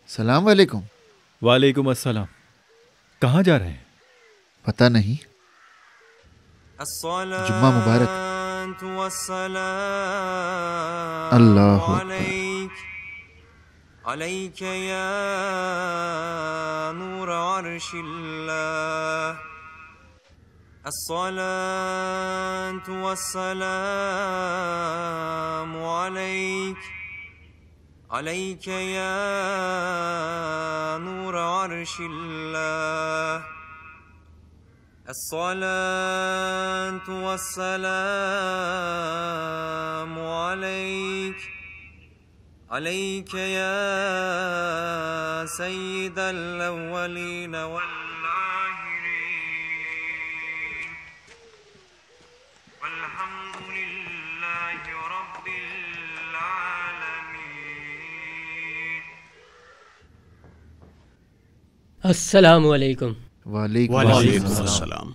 सलाम वालेकुम। वालेकुम अस्सलाम। कहाँ जा रहे हैं? पता नहीं। जुम्मा मुबारक। अल्लाह عليك يا نور عرش الله الصلاة والسلام عليك عليك يا نور عرش الله الصلاة والسلام عليك عليك يا سيد الأولين والآخرين والحمد لله رب العالمين. अस्सलाम वालेकुम। वालेकुम अस्सलाम।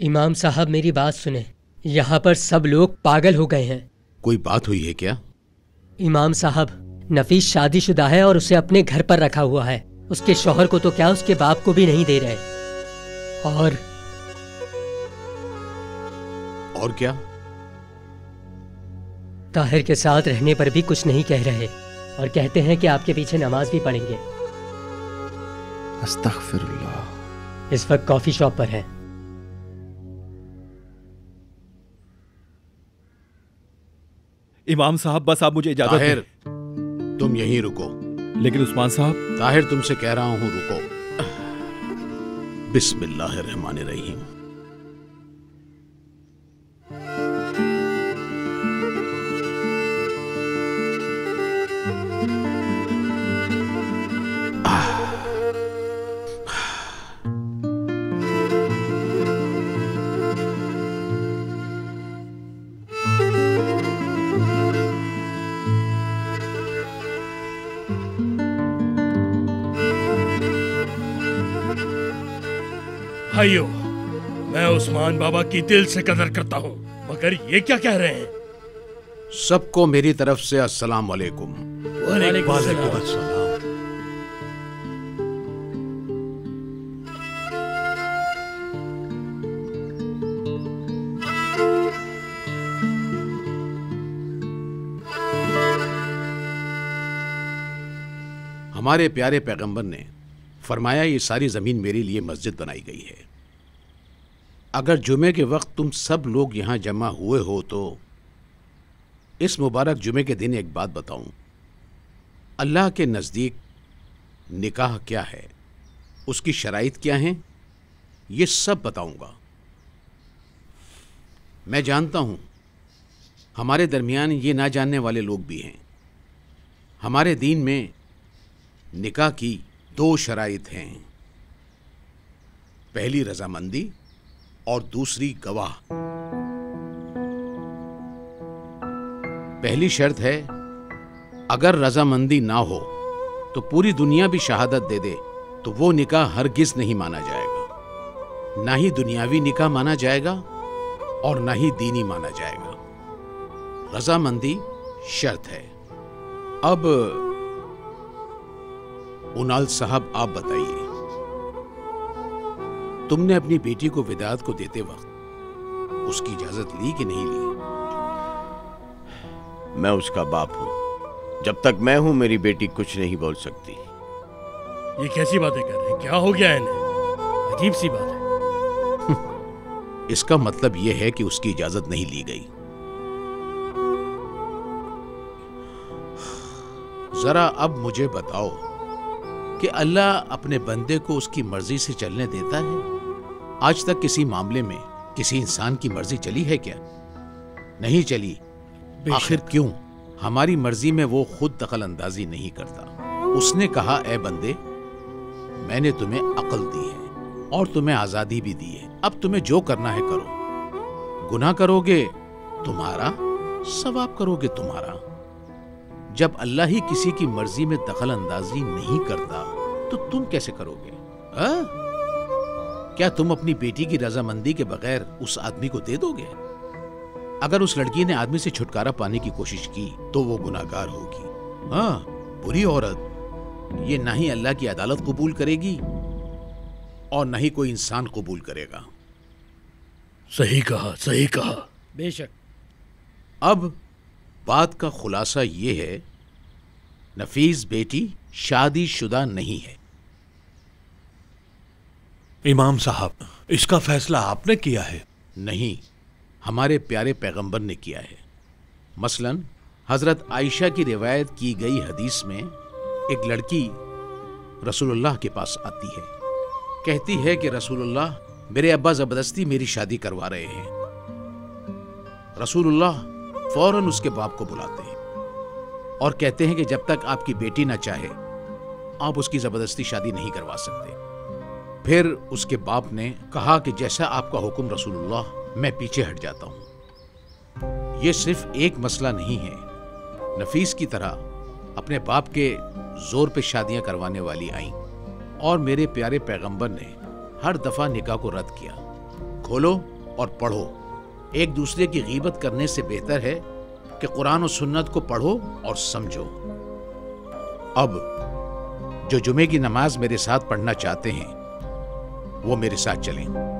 इमाम साहब मेरी बात सुने, यहाँ पर सब लोग पागल हो गए हैं। कोई बात हुई है क्या? इमाम साहब, नफीस शादीशुदा है और उसे अपने घर पर रखा हुआ है। उसके शौहर को तो क्या, उसके बाप को भी नहीं दे रहे। और क्या? ताहिर के साथ रहने पर भी कुछ नहीं कह रहे और कहते हैं कि आपके पीछे नमाज भी पढ़ेंगे। अस्तगफिरुल्लाह। इस वक्त कॉफी शॉप पर है। इमाम साहब, बस आप मुझे इजाजत ताहिर, दें। तुम यहीं रुको। लेकिन उस्मान साहब। ताहिर, तुमसे कह रहा हूं रुको। बिस्मिल्लाहिर्रहमानिर्रहीम। भाइयों, मैं उस्मान बाबा की दिल से कदर करता हूँ, मगर ये क्या कह रहे हैं? सबको मेरी तरफ से अस्सलाम वालेकुम। वालेकुम अस्सलाम। हमारे प्यारे पैगंबर ने फरमाया, ये सारी ज़मीन मेरे लिए मस्जिद बनाई गई है। अगर जुमे के वक्त तुम सब लोग यहाँ जमा हुए हो तो इस मुबारक जुमे के दिन एक बात बताऊं। अल्लाह के नज़दीक निकाह क्या है, उसकी शराइत क्या हैं, ये सब बताऊंगा। मैं जानता हूं हमारे दरमियान ये ना जानने वाले लोग भी हैं। हमारे दीन में निकाह की 2 शराइत हैं, पहली रजामंदी और दूसरी गवाह। पहली शर्त है, अगर रजामंदी ना हो तो पूरी दुनिया भी शहादत दे दे तो वो निकाह हरगिज नहीं माना जाएगा। ना ही दुनियावी निकाह माना जाएगा और ना ही दीनी माना जाएगा। रजामंदी शर्त है। अब उनाल साहब, आप बताइए, तुमने अपनी बेटी को विदात को देते वक्त उसकी इजाजत ली कि नहीं ली? मैं उसका बाप हूं। जब तक मैं हूं मेरी बेटी कुछ नहीं बोल सकती। ये कैसी बातें कर रहे हैं? क्या हो गया इन्हें? अजीब सी बात है। इसका मतलब यह है कि उसकी इजाजत नहीं ली गई। जरा अब मुझे बताओ कि अल्लाह अपने बंदे को उसकी मर्जी से चलने देता है? आज तक किसी मामले में किसी इंसान की मर्जी चली है क्या? नहीं चली। आखिर क्यों? हमारी मर्जी में वो खुद दखल अंदाजी नहीं करता। उसने कहा, ए बंदे, मैंने तुम्हें अक्ल दी है और तुम्हें आजादी भी दी है, अब तुम्हें जो करना है करो। गुनाह करोगे तुम्हारा, सवाब करोगे तुम्हारा। जब अल्लाह ही किसी की मर्जी में दखल अंदाजी नहीं करता तो तुम कैसे करोगे? क्या तुम अपनी बेटी की रजामंदी के बगैर उस आदमी को दे दोगे? अगर उस लड़की ने आदमी से छुटकारा पाने की कोशिश की तो वो गुनाहगार होगी। हाँ, बुरी औरत یہ نہ ہی اللہ کی عدالت قبول کرے گی اور نہ ہی کوئی انسان قبول کرے گا۔ صحیح کہا، صحیح کہا۔ بے شک۔ اب بات کا خلاصہ یہ ہے، نفیس بیٹی شادی شدہ نہیں ہے۔ امام صاحب، اس کا فیصلہ آپ نے کیا ہے؟ نہیں، ہمارے پیارے پیغمبر نے کیا ہے۔ مثلا حضرت عائشہ کی روایت کی گئی حدیث میں ایک لڑکی رسول اللہ کے پاس آتی ہے، کہتی ہے کہ رسول اللہ، میرے ابا زبردستی میری شادی کروا رہے ہیں۔ رسول اللہ فوراً اس کے باپ کو بلاتے ہیں اور کہتے ہیں کہ جب تک آپ کی بیٹی نہ چاہے آپ اس کی زبردستی شادی نہیں کروا سکتے۔ پھر اس کے باپ نے کہا کہ جیسا آپ کا حکم رسول اللہ، میں پیچھے ہٹ جاتا ہوں۔ یہ صرف ایک مسئلہ نہیں ہے، نفیس کی طرح اپنے باپ کے زور پہ شادیاں کروانے والی آئیں اور میرے پیارے پیغمبر نے ہر دفعہ نکاح کو رد کیا۔ کھولو اور پڑھو، ایک دوسرے کی غیبت کرنے سے بہتر ہے کہ قرآن و سنت کو پڑھو اور سمجھو۔ اب جو جمعے کی نماز میرے ساتھ پڑھنا چاہتے ہیں وہ میرے ساتھ چلیں۔